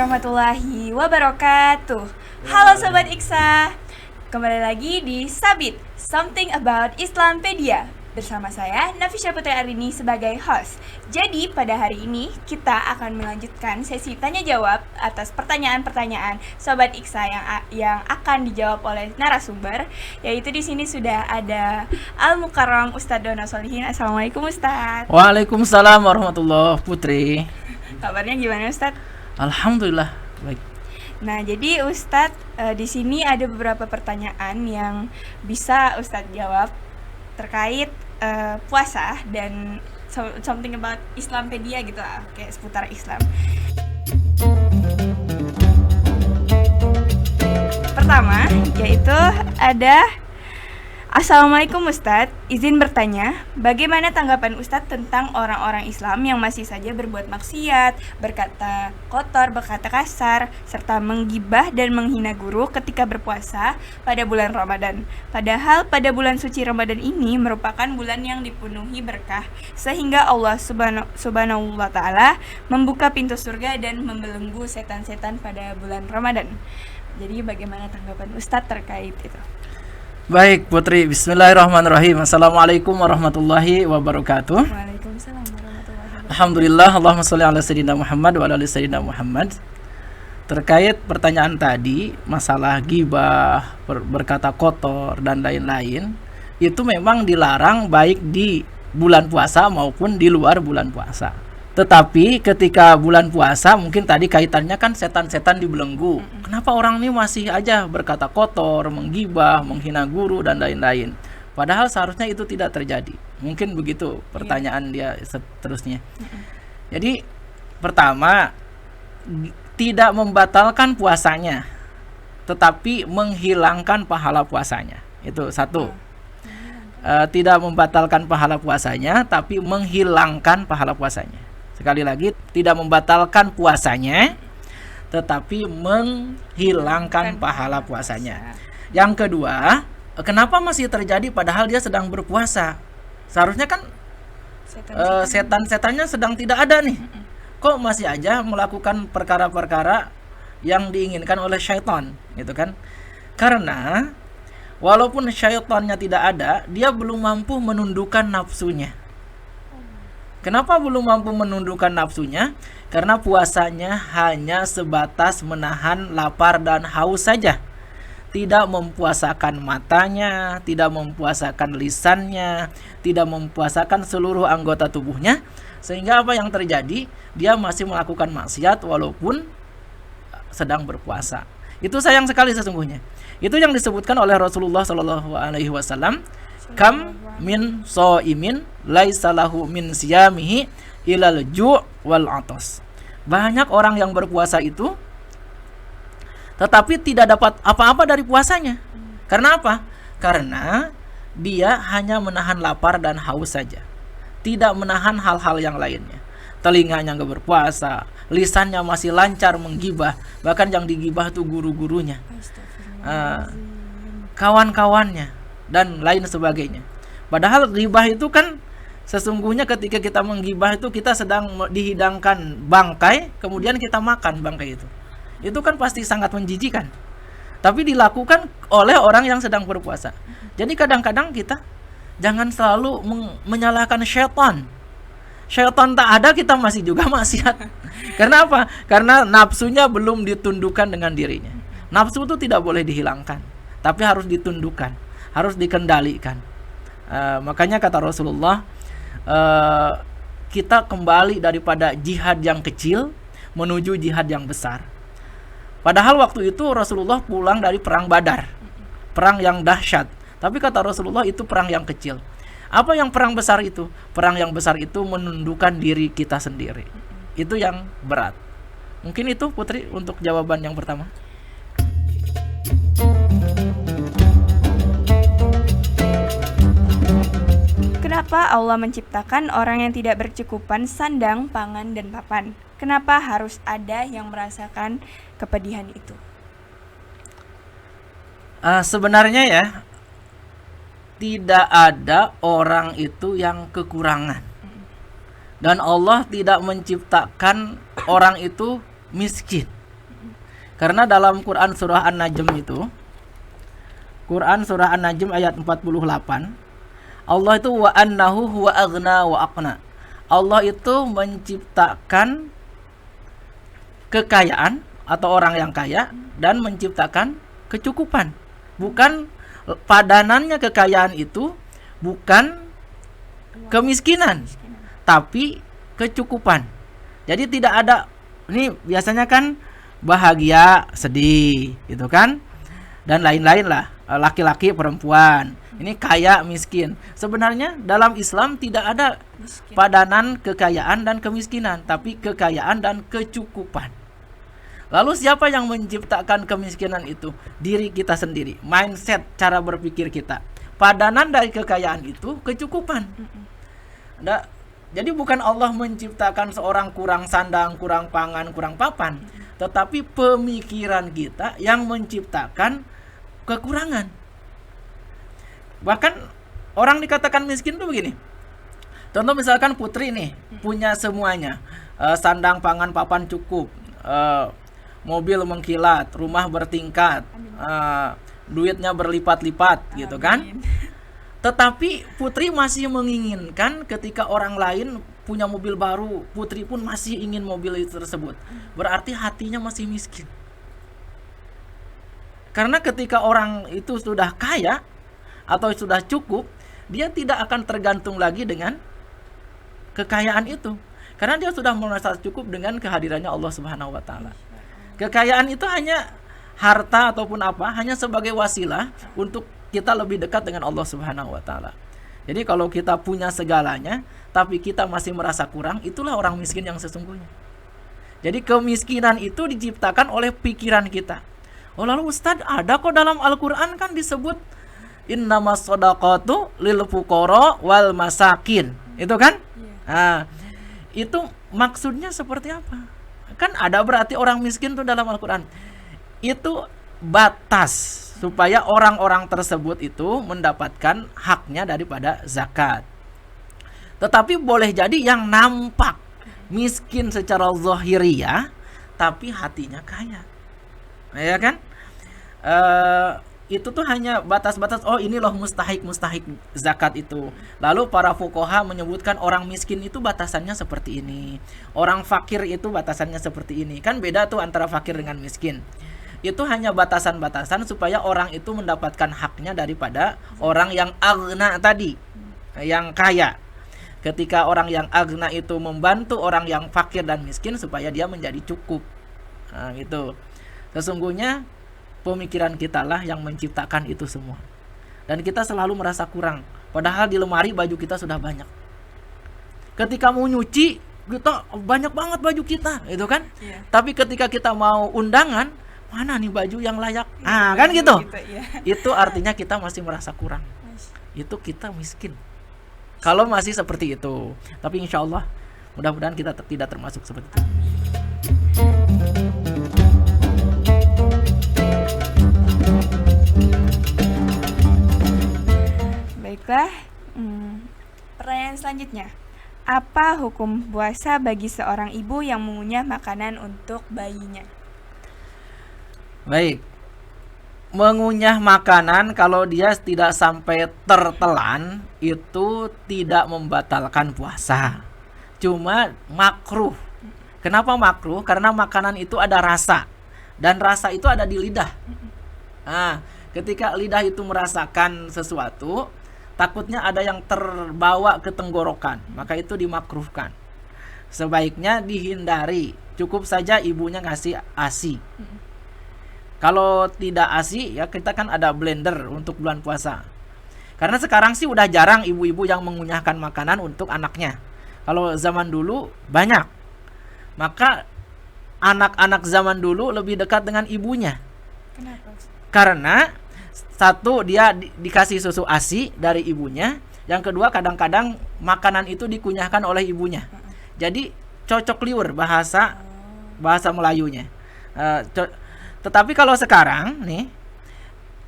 warahmatullahi wabarakatuh. Halo Sobat Iksa, kembali lagi di Sabit, Something About Islampedia. Bersama saya, Nafisya Putri Arini sebagai host. Jadi pada hari ini kita akan melanjutkan sesi tanya-jawab atas pertanyaan-pertanyaan Sobat Iksa yang akan dijawab oleh narasumber. Yaitu di sini sudah ada Al-Mukarram Ustadz Dona Solihin. Assalamualaikum Ustadz. Waalaikumsalam warahmatullahi Putri. Kabarnya gimana Ustadz? Alhamdulillah baik. Nah, jadi Ustadz di sini ada beberapa pertanyaan yang bisa Ustadz jawab terkait puasa dan something about Islampedia gitu lah, kayak seputar Islam. Pertama, yaitu ada Assalamualaikum Ustadz, izin bertanya, bagaimana tanggapan Ustadz tentang orang-orang Islam yang masih saja berbuat maksiat, berkata kotor, berkata kasar, serta menggibah dan menghina guru ketika berpuasa pada bulan Ramadan. Padahal pada bulan suci Ramadan ini merupakan bulan yang dipenuhi berkah, sehingga Allah subhanahu wa ta'ala membuka pintu surga dan membelenggu setan-setan pada bulan Ramadan. Jadi bagaimana tanggapan Ustadz terkait itu? Baik Putri, bismillahirrahmanirrahim. Assalamualaikum warahmatullahi wabarakatuh. Waalaikumsalam warahmatullahi wabarakatuh. Alhamdulillah, Allahumma sholli ala sayyidina Muhammad wa ala ali sayyidina Muhammad. Terkait pertanyaan tadi, masalah ghibah, berkata kotor dan lain-lain, itu memang dilarang baik di bulan puasa maupun di luar bulan puasa. Tetapi ketika bulan puasa, mungkin tadi kaitannya kan setan-setan dibelenggu. Kenapa orang ini masih aja berkata kotor, menggibah, menghina guru dan lain-lain? Padahal seharusnya itu tidak terjadi. Mungkin begitu pertanyaan dia seterusnya. Jadi pertama, tidak membatalkan puasanya, tetapi menghilangkan pahala puasanya. Itu satu. Tidak membatalkan pahala puasanya, tapi menghilangkan pahala puasanya. Sekali lagi, tidak membatalkan puasanya, tetapi menghilangkan pahala puasanya. Yang kedua, kenapa masih terjadi padahal dia sedang berpuasa? Seharusnya kan setan-setannya sedang tidak ada nih. Kok masih aja melakukan perkara-perkara yang diinginkan oleh syaitan, gitu kan? Karena walaupun syaitannya tidak ada, dia belum mampu menundukkan nafsunya. Kenapa belum mampu menundukkan nafsunya? Karena puasanya hanya sebatas menahan lapar dan haus saja. Tidak mempuasakan matanya, tidak mempuasakan lisannya, tidak mempuasakan seluruh anggota tubuhnya. Sehingga apa yang terjadi? Dia masih melakukan maksiat walaupun sedang berpuasa. Itu sayang sekali sesungguhnya. Itu yang disebutkan oleh Rasulullah SAW. Kam min so'imin laisa lahu min siyamihi ilal ju' wal atas. Banyak orang yang berpuasa itu tetapi tidak dapat apa-apa dari puasanya. Karena apa? Karena dia hanya menahan lapar dan haus saja, tidak menahan hal-hal yang lainnya. Telinganya nggak berpuasa, lisannya masih lancar menggibah, bahkan yang digibah itu guru-gurunya, kawan-kawannya dan lain sebagainya. Padahal ghibah itu kan sesungguhnya ketika kita menggibah itu kita sedang dihidangkan bangkai, kemudian kita makan bangkai itu. Itu kan pasti sangat menjijikan. Tapi dilakukan oleh orang yang sedang berpuasa. Jadi kadang-kadang kita jangan selalu menyalahkan syaitan. Syaitan tak ada, kita masih juga maksiat. Karena apa? Karena nafsunya belum ditundukkan dengan dirinya. Nafsu itu tidak boleh dihilangkan, tapi harus ditundukkan, harus dikendalikan. Makanya kata Rasulullah, kita kembali daripada jihad yang kecil menuju jihad yang besar. Padahal waktu itu Rasulullah pulang dari perang Badar, perang yang dahsyat. Tapi kata Rasulullah itu perang yang kecil. Apa yang perang besar itu? Perang yang besar itu menundukkan diri kita sendiri. Itu yang berat. Mungkin itu Putri untuk jawaban yang pertama. Kenapa Allah menciptakan orang yang tidak berkecukupan sandang, pangan, dan papan? Kenapa harus ada yang merasakan kepedihan itu? Sebenarnya ya, tidak ada orang itu yang kekurangan. Dan Allah tidak menciptakan orang itu miskin. Karena dalam Quran surah An-Najm itu, Quran surah An-Najm ayat 48, Allah itu wa annahu huwa aghna wa aqna. Allah itu menciptakan kekayaan atau orang yang kaya dan menciptakan kecukupan. Bukan padanannya kekayaan itu bukan kemiskinan, tapi kecukupan. Jadi tidak ada, ini biasanya kan bahagia, sedih, gitu kan? Dan lain-lain lah, laki-laki, perempuan. Ini kaya, miskin. Sebenarnya dalam Islam tidak ada padanan kekayaan dan kemiskinan, tapi kekayaan dan kecukupan. Lalu siapa yang menciptakan kemiskinan itu? Diri kita sendiri, mindset, cara berpikir kita. Padanan dari kekayaan itu kecukupan. Jadi bukan Allah menciptakan seorang kurang sandang, kurang pangan, kurang papan, tetapi pemikiran kita yang menciptakan kekurangan. Bahkan orang dikatakan miskin tuh begini. Contoh misalkan putri nih punya semuanya, sandang, pangan, papan cukup, mobil mengkilat, rumah bertingkat, duitnya berlipat-lipat, gitu kan? Tetapi putri masih menginginkan ketika orang lain punya mobil baru, putri pun masih ingin mobil itu tersebut. Berarti hatinya masih miskin. Karena ketika orang itu sudah kaya atau sudah cukup, dia tidak akan tergantung lagi dengan kekayaan itu. Karena dia sudah merasa cukup dengan kehadirannya Allah Subhanahu wa taala. Kekayaan itu hanya harta ataupun apa, hanya sebagai wasilah untuk kita lebih dekat dengan Allah Subhanahu wa taala. Jadi kalau kita punya segalanya tapi kita masih merasa kurang, itulah orang miskin yang sesungguhnya. Jadi kemiskinan itu diciptakan oleh pikiran kita. Oh, lalu Ustadz, ada kok dalam Al-Qur'an kan disebut innamas shadaqatu lil fuqara wal masakin. Itu kan? Nah, itu maksudnya seperti apa? Kan ada berarti orang miskin tuh dalam Al-Qur'an. Itu batas supaya orang-orang tersebut itu mendapatkan haknya daripada zakat. Tetapi boleh jadi yang nampak miskin secara zahiriyah tapi hatinya kaya. Ya kan? Itu tuh hanya batas-batas, oh ini loh mustahik zakat itu. Lalu para fuqaha menyebutkan orang miskin itu batasannya seperti ini, orang fakir itu batasannya seperti ini. Kan beda tuh antara fakir dengan miskin. Itu hanya batasan-batasan supaya orang itu mendapatkan haknya daripada orang yang aghna tadi, yang kaya. Ketika orang yang aghna itu membantu orang yang fakir dan miskin supaya dia menjadi cukup. Nah, gitu. Sesungguhnya pemikiran kita lah yang menciptakan itu semua. Dan kita selalu merasa kurang, padahal di lemari baju kita sudah banyak. Ketika mau nyuci, kita banyak banget baju kita, itu kan? Yeah. Tapi ketika kita mau undangan, mana nih baju yang layak? Kan gitu. Itu artinya kita masih merasa kurang. Itu kita miskin. Kalau masih seperti itu. Tapi insya Allah mudah-mudahan kita tidak termasuk seperti itu. Baiklah, pertanyaan selanjutnya. Apa hukum puasa bagi seorang ibu yang mengunyah makanan untuk bayinya? Baik, mengunyah makanan kalau dia tidak sampai tertelan itu tidak membatalkan puasa, cuma makruh. Kenapa makruh? Karena makanan itu ada rasa, dan rasa itu ada di lidah. Nah, ketika lidah itu merasakan sesuatu, takutnya ada yang terbawa ke tenggorokan, maka itu dimakruhkan. Sebaiknya dihindari, cukup saja ibunya ngasih ASI. Kalau tidak ASI, ya kita kan ada blender untuk bulan puasa. Karena sekarang sih udah jarang ibu-ibu yang mengunyahkan makanan untuk anaknya. Kalau zaman dulu banyak. Maka anak-anak zaman dulu lebih dekat dengan ibunya. Kenapa? Karena satu, dia dikasih susu ASI dari ibunya. Yang kedua, kadang-kadang makanan itu dikunyahkan oleh ibunya. Jadi cocok liur bahasa Melayunya. Tetapi kalau sekarang nih,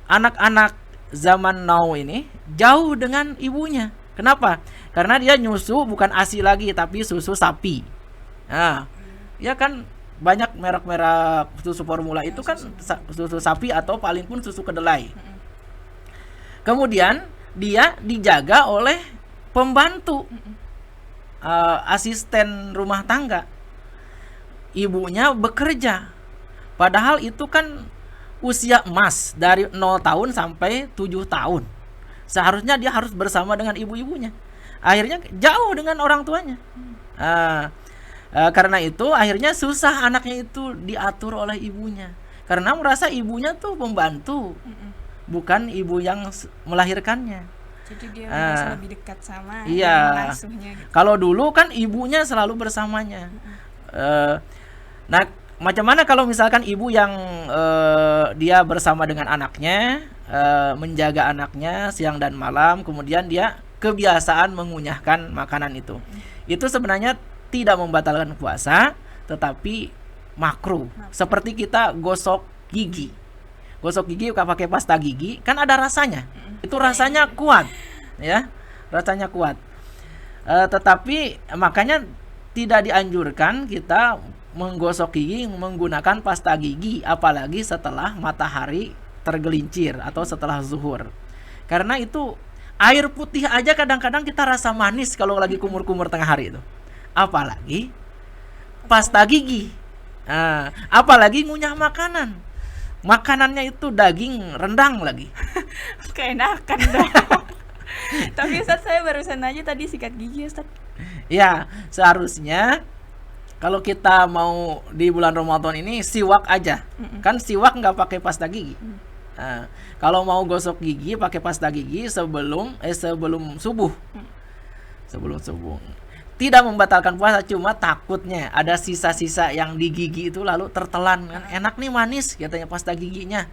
anak-anak zaman now ini jauh dengan ibunya. Kenapa? Karena dia nyusu bukan ASI lagi, tapi susu sapi. Nah, ya kan banyak merek-merek susu formula itu kan susu sapi atau paling pun susu kedelai. Kemudian dia dijaga oleh pembantu, asisten rumah tangga. Ibunya bekerja. Padahal itu kan usia emas dari 0 tahun sampai 7 tahun. Seharusnya dia harus bersama dengan ibu-ibunya. Akhirnya jauh dengan orang tuanya. Karena itu akhirnya susah anaknya itu diatur oleh ibunya. Karena merasa ibunya tuh pembantu, bukan ibu yang melahirkannya. Jadi dia merasa lebih dekat sama iya. yang mengasuhnya gitu. Kalau dulu kan ibunya selalu bersamanya. Nah, macam mana kalau misalkan ibu yang dia bersama dengan anaknya, menjaga anaknya siang dan malam, kemudian dia kebiasaan mengunyahkan makanan itu. Itu sebenarnya tidak membatalkan puasa, tetapi makruh. Seperti kita gosok gigi. Gosok gigi pakai pasta gigi, kan ada rasanya. Itu rasanya kuat, ya. Rasanya kuat. Tetapi makanya tidak dianjurkan kita menggosok gigi menggunakan pasta gigi, apalagi setelah matahari tergelincir atau setelah zuhur. Karena itu air putih aja kadang-kadang kita rasa manis kalau lagi kumur-kumur tengah hari itu. Apalagi pasta gigi. Apalagi ngunyah makanan. Makanannya itu daging rendang lagi. Keenakan dong. Tapi Ustaz, saya barusan aja tadi sikat gigi Ustaz. Ya, seharusnya kalau kita mau di bulan Ramadan ini siwak aja. Kan siwak nggak pakai pasta gigi. Kalau mau gosok gigi pakai pasta gigi sebelum subuh. Sebelum subuh. Tidak membatalkan puasa, cuma takutnya ada sisa-sisa yang di gigi itu lalu tertelan kan. Enak nih manis katanya pasta giginya.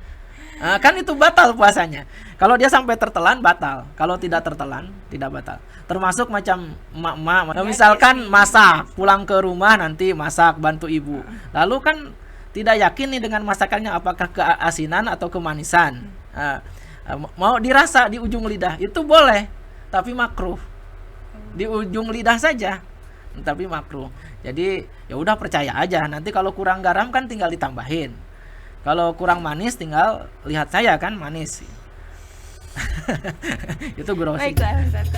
Kan itu batal puasanya. Kalau dia sampai tertelan batal. Kalau tidak tertelan tidak batal. Termasuk macam emak-emak, misalkan masak, pulang ke rumah nanti masak bantu ibu. Lalu kan tidak yakin nih dengan masakannya apakah keasinan atau kemanisan. Mau dirasa di ujung lidah itu boleh, tapi makruh. Di ujung lidah saja, tapi makruh. Jadi ya udah percaya aja. Nanti kalau kurang garam kan tinggal ditambahin. Kalau kurang manis tinggal lihat saya kan manis. Itu grossing. Baiklah Ustaz.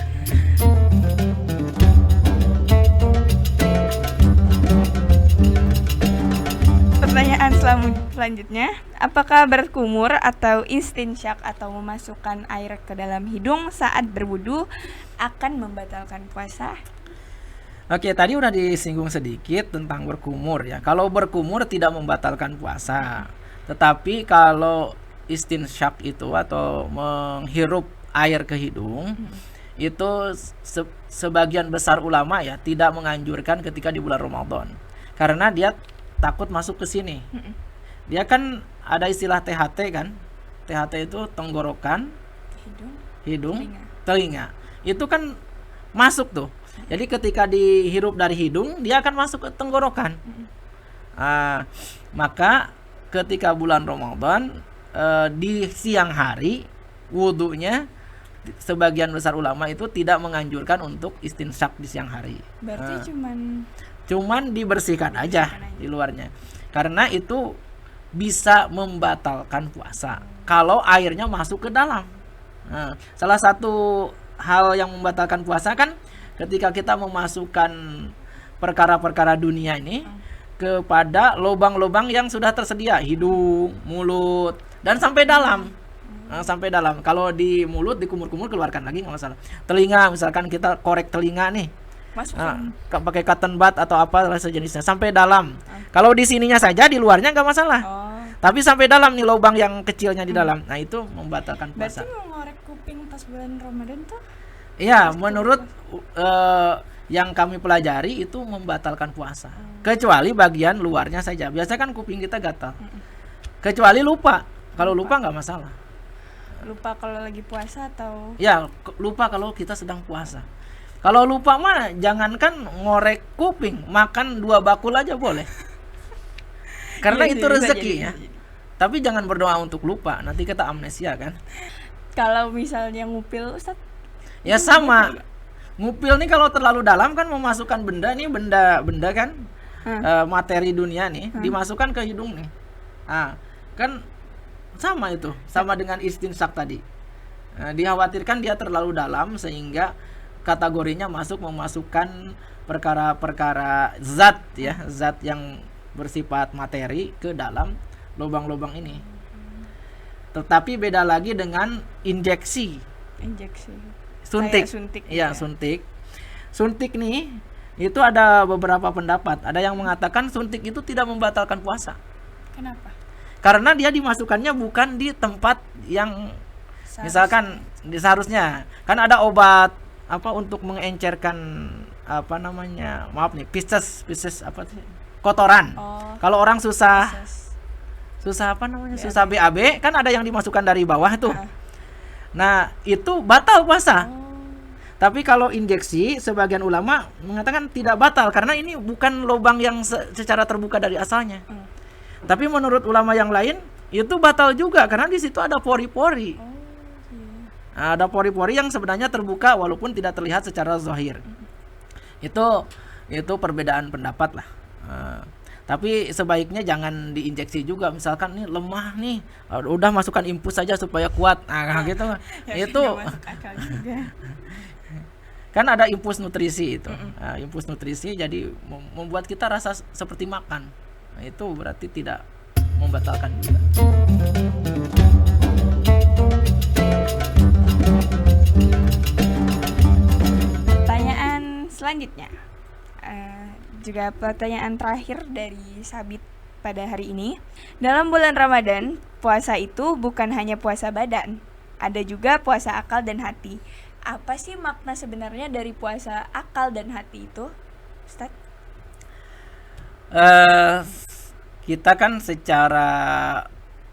Pertanyaan selanjutnya, apakah berkumur atau istinsyak atau memasukkan air ke dalam hidung saat berwudu akan membatalkan puasa? Oke, tadi udah disinggung sedikit tentang berkumur ya. Kalau berkumur tidak membatalkan puasa. Tetapi kalau istinsyak itu atau menghirup air ke hidung, itu sebagian besar ulama ya tidak menganjurkan ketika di bulan Ramadan. Karena dia takut masuk ke sini. Dia kan ada istilah THT kan. THT itu tenggorokan, hidung, telinga. Itu kan masuk tuh. Jadi ketika dihirup dari hidung, dia akan masuk ke tenggorokan. Maka ketika bulan Ramadan di siang hari wudunya, sebagian besar ulama itu tidak menganjurkan untuk istinsyak di siang hari. Berarti cuman dibersihkan aja di luarnya. Karena itu bisa membatalkan puasa kalau airnya masuk ke dalam. Salah satu hal yang membatalkan puasa kan ketika kita memasukkan perkara-perkara dunia ini kepada lubang-lubang yang sudah tersedia, hidung, mulut, dan sampai dalam. Sampai dalam. Kalau di mulut dikumur-kumur keluarkan lagi nggak masalah. Telinga misalkan kita korek telinga nih, pakai cotton bud atau apa sejenisnya sampai dalam. Kalau di sininya saja, di luarnya nggak masalah. Tapi sampai dalam nih lubang yang kecilnya di dalam. Nah itu membatalkan puasa. Berarti mau ngorek kuping pas bulan Ramadan tuh? Iya, menurut yang kami pelajari itu membatalkan puasa. Kecuali bagian luarnya saja. Biasanya kan kuping kita gatal. Kecuali lupa. Kalau lupa nggak masalah. Lupa kalau lagi puasa atau? Ya, lupa kalau kita sedang puasa. Kalau lupa mah jangankan ngorek kuping, makan 2 bakul aja boleh. Karena itu rezeki ya. Tapi jangan berdoa untuk lupa, nanti kita amnesia kan. Kalau misalnya ngupil Ustaz? Ya sama. Ngupil nih kalau terlalu dalam kan memasukkan benda nih, benda kan. materi dunia nih dimasukkan ke hidung nih. Nah, kan sama itu, sama dengan istinsak tadi. Dikhawatirkan dia terlalu dalam sehingga kategorinya memasukkan perkara-perkara zat ya, zat yang bersifat materi ke dalam lubang-lubang ini. Tetapi beda lagi dengan injeksi. Suntik. Iya, suntik. Suntik nih itu ada beberapa pendapat. Ada yang mengatakan suntik itu tidak membatalkan puasa. Kenapa? Karena dia dimasukkannya bukan di tempat yang misalkan seharusnya kan ada obat apa untuk mengencerkan apa namanya, maaf nih, pisces apa sih, kotoran. Kalau orang susah apa namanya, susah BAB kan ada yang dimasukkan dari bawah tuh. Nah itu batal puasa. Tapi kalau injeksi, sebagian ulama mengatakan tidak batal karena ini bukan lubang yang secara terbuka dari asalnya. Tapi menurut ulama yang lain itu batal juga karena di situ ada pori-pori. Ada pori-pori yang sebenarnya terbuka walaupun tidak terlihat secara zahir. Itu perbedaan pendapat lah. Tapi sebaiknya jangan diinjeksi juga. Misalkan nih lemah nih, udah masukkan infus saja supaya kuat. Nah, gitu. Itu kan ada infus nutrisi itu. Infus nutrisi jadi membuat kita rasa seperti makan. Nah, itu berarti tidak membatalkan juga. Pertanyaan selanjutnya, juga pertanyaan terakhir dari Sabit pada hari ini. Dalam bulan Ramadan, puasa itu bukan hanya puasa badan, ada juga puasa akal dan hati. Apa sih makna sebenarnya dari puasa akal dan hati itu, Ustaz? Kita kan secara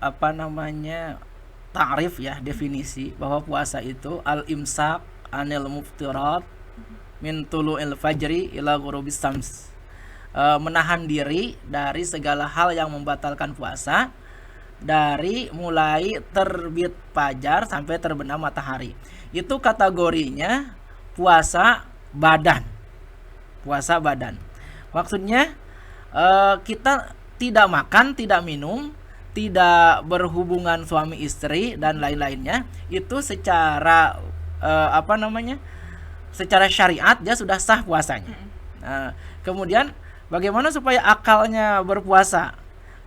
apa namanya ta'rif ya, definisi bahwa puasa itu al-imsak anil muftirat min tulu'il fajri ila ghurubis syams. Menahan diri dari segala hal yang membatalkan puasa dari mulai terbit fajar sampai terbenam matahari. Itu kategorinya puasa badan. Puasa badan. Maksudnya kita tidak makan, tidak minum, tidak berhubungan suami istri dan lain-lainnya. Itu secara apa namanya? Secara syariat dia sudah sah puasanya. Kemudian bagaimana supaya akalnya berpuasa?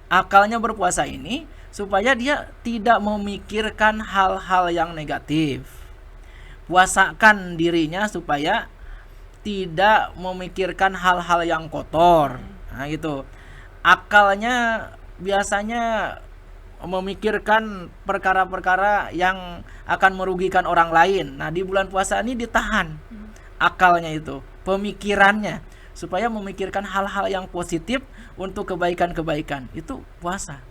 Akalnya berpuasa ini supaya dia tidak memikirkan hal-hal yang negatif. Puasakan dirinya supaya tidak memikirkan hal-hal yang kotor. Nah, gitu. Akalnya biasanya memikirkan perkara-perkara yang akan merugikan orang lain. Nah, di bulan puasa ini ditahan akalnya itu, pemikirannya, supaya memikirkan hal-hal yang positif untuk kebaikan-kebaikan. Itu puasa.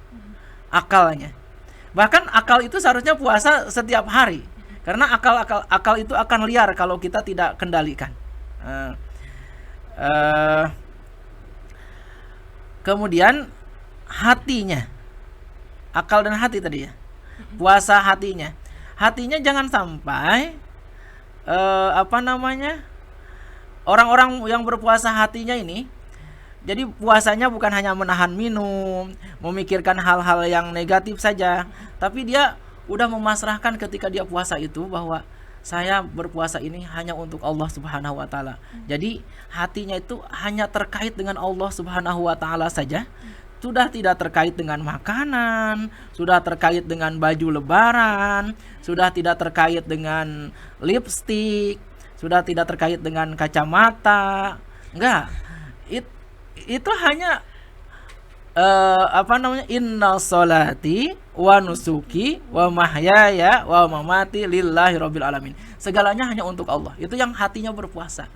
Akalnya. Bahkan akal itu seharusnya puasa setiap hari. Karena akal itu akan liar kalau kita tidak kendalikan. Kemudian hatinya. Akal dan hati tadi ya. Puasa hatinya. Hatinya jangan sampai apa namanya, orang-orang yang berpuasa hatinya ini, jadi puasanya bukan hanya menahan minum, memikirkan hal-hal yang negatif saja, tapi dia udah memasrahkan ketika dia puasa itu bahwa saya berpuasa ini hanya untuk Allah Subhanahu wa taala. Jadi hatinya itu hanya terkait dengan Allah Subhanahu wa taala saja. Sudah tidak terkait dengan makanan, sudah terkait dengan baju lebaran, sudah tidak terkait dengan lipstik, sudah tidak terkait dengan kacamata. Enggak. Itu hanya apa namanya? Inna sholati wa nusuki wa mahyaya wa mamati lillahi rabbil alamin. Segalanya hanya untuk Allah. Itu yang hatinya berpuasa.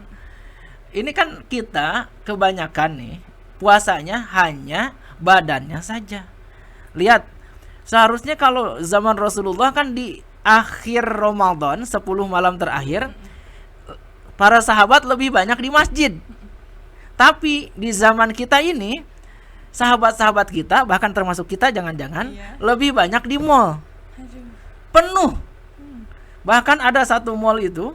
Ini kan kita kebanyakan nih puasanya hanya badannya saja. Lihat, seharusnya kalau zaman Rasulullah kan di akhir Ramadan, 10 malam terakhir, para sahabat lebih banyak di masjid. Tapi di zaman kita ini, sahabat-sahabat kita, bahkan termasuk kita jangan-jangan, lebih banyak di mall. Penuh. Bahkan ada satu mall itu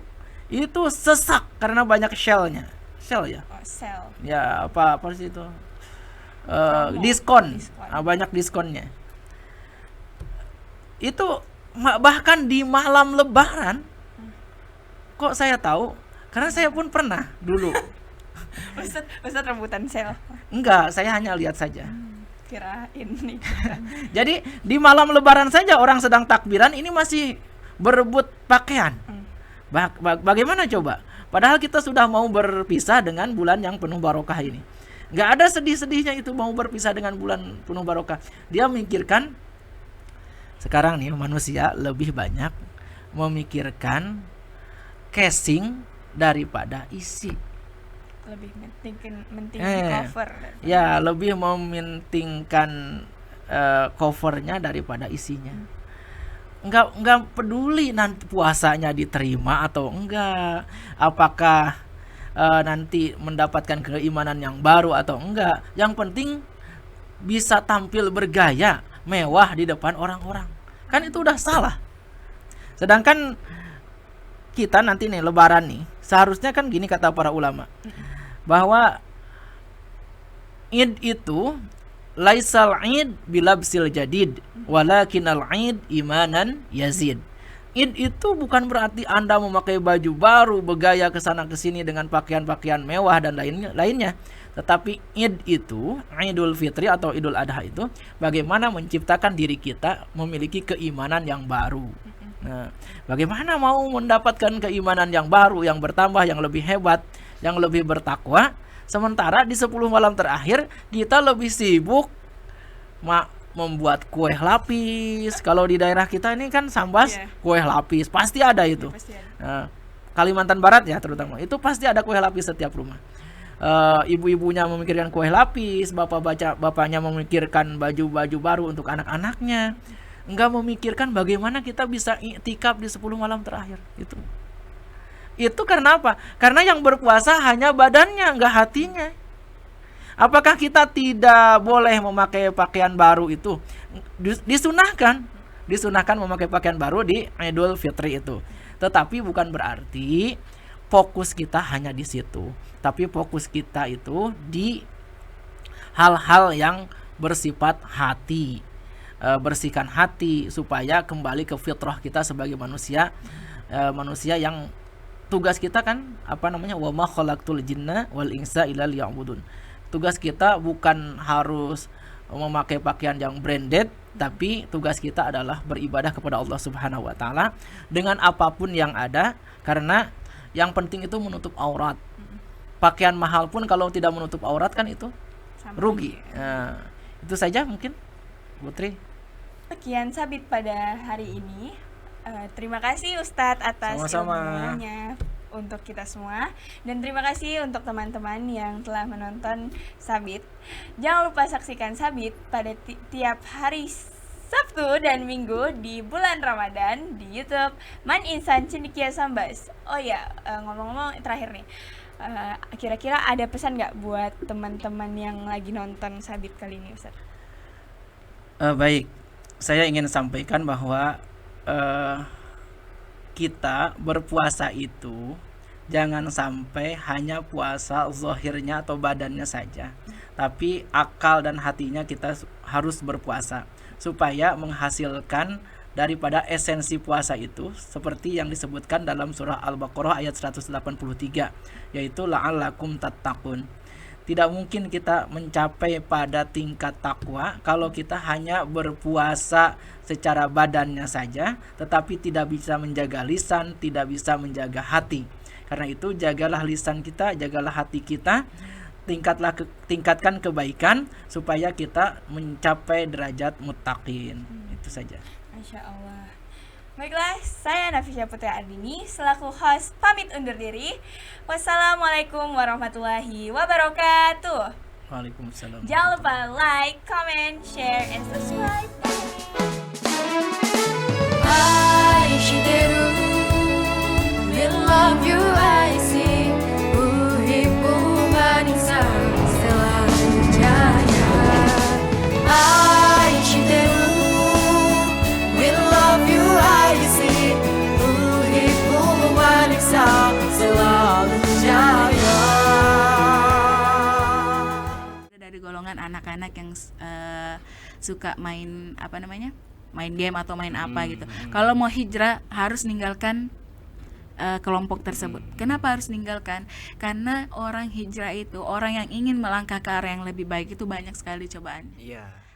sesak karena banyak shell-nya. Shell ya? Sel. Ya, apa sih itu? diskon. Banyak diskonnya. Itu bahkan di malam Lebaran. Kok saya tahu? Karena saya pun pernah dulu. Ustaz rebutan sale. Enggak, saya hanya lihat saja. Kirain nih. Jadi di malam Lebaran saja orang sedang takbiran ini masih berebut pakaian. Bagaimana coba? Padahal kita sudah mau berpisah dengan bulan yang penuh barokah ini. Nggak ada sedih-sedihnya itu mau berpisah dengan bulan penuh barokah. Dia memikirkan, sekarang nih manusia lebih banyak memikirkan casing daripada isi. Lebih mentingkan cover. Ya, lebih mementingkan covernya daripada isinya. Enggak peduli nanti puasanya diterima atau enggak, apakah nanti mendapatkan keimanan yang baru atau enggak. Yang penting bisa tampil bergaya mewah di depan orang-orang. Kan itu udah salah. Sedangkan kita nanti nih Lebaran nih, seharusnya kan gini kata para ulama, bahwa Id itu laisal id bilabsil jadid walakinal id imanan yazid. Id itu bukan berarti Anda memakai baju baru, bergaya ke sana ke sini dengan pakaian-pakaian mewah dan lainnya. Tetapi Id itu, Idul Fitri atau Idul Adha itu bagaimana menciptakan diri kita memiliki keimanan yang baru. Nah, bagaimana mau mendapatkan keimanan yang baru, yang bertambah, yang lebih hebat, yang lebih bertakwa, sementara di 10 malam terakhir kita lebih sibuk membuat kue lapis. Kalau di daerah kita ini kan Sambas, kue lapis pasti ada itu. Nah, Kalimantan Barat ya terutama, itu pasti ada kue lapis setiap rumah. Ibu-ibunya memikirkan kue lapis, bapaknya memikirkan baju-baju baru untuk anak-anaknya. Enggak memikirkan bagaimana kita bisa iktikaf di 10 malam terakhir. Itu karena apa? Karena yang berpuasa hanya badannya, enggak hatinya. Apakah kita tidak boleh memakai pakaian baru itu? Disunahkan memakai pakaian baru di Idul Fitri itu. Tetapi bukan berarti fokus kita hanya di situ. Tapi fokus kita itu di hal-hal yang bersifat hati. Bersihkan hati supaya kembali ke fitrah kita sebagai manusia. Manusia yang tugas kita kan wa ma khalaqtul jinna wal insa illa liya'budun. Tugas kita bukan harus memakai pakaian yang branded, tapi tugas kita adalah beribadah kepada Allah Subhanahu wa taala dengan apapun yang ada, karena yang penting itu menutup aurat. Pakaian mahal pun kalau tidak menutup aurat kan itu rugi. Nah, itu saja mungkin Putri. Sekian Sabit pada hari ini. Terima kasih Ustadz atas ilmunya untuk kita semua, dan terima kasih untuk teman-teman yang telah menonton Sabit. Jangan lupa saksikan Sabit pada tiap hari Sabtu dan Minggu di bulan Ramadan di YouTube Man Insan Cendekia Sambas. Oh ya, ngomong-ngomong terakhir nih, kira-kira ada pesan nggak buat teman-teman yang lagi nonton Sabit kali ini, Ustadz? Baik, saya ingin sampaikan bahwa kita berpuasa itu jangan sampai hanya puasa zahirnya atau badannya saja, tapi akal dan hatinya kita harus berpuasa supaya menghasilkan daripada esensi puasa itu seperti yang disebutkan dalam surah Al-Baqarah ayat 183, yaitu la'allakum tattaqun. Tidak mungkin kita mencapai pada tingkat takwa kalau kita hanya berpuasa secara badannya saja, tetapi tidak bisa menjaga lisan, tidak bisa menjaga hati. Karena itu jagalah lisan kita, jagalah hati kita, tingkatkan kebaikan supaya kita mencapai derajat muttaqin. Itu saja. Masya Allah. Baiklah, saya Nafisya Putri Ardini selaku host pamit undur diri. Wassalamualaikum warahmatullahi wabarakatuh. Waalaikumsalam. Jangan lupa like, comment, share, and subscribe. We love you, I see. Uhibbu man insan selalu jaya. We love you, I see. Uhibbu man insan selalu jaya. Dari golongan anak-anak yang suka main main game atau main apa gitu. Kalau mau hijrah harus ninggalkan kelompok tersebut. Kenapa harus ninggalkan? Karena orang hijrah itu orang yang ingin melangkah ke arah yang lebih baik itu banyak sekali cobaannya. Iya.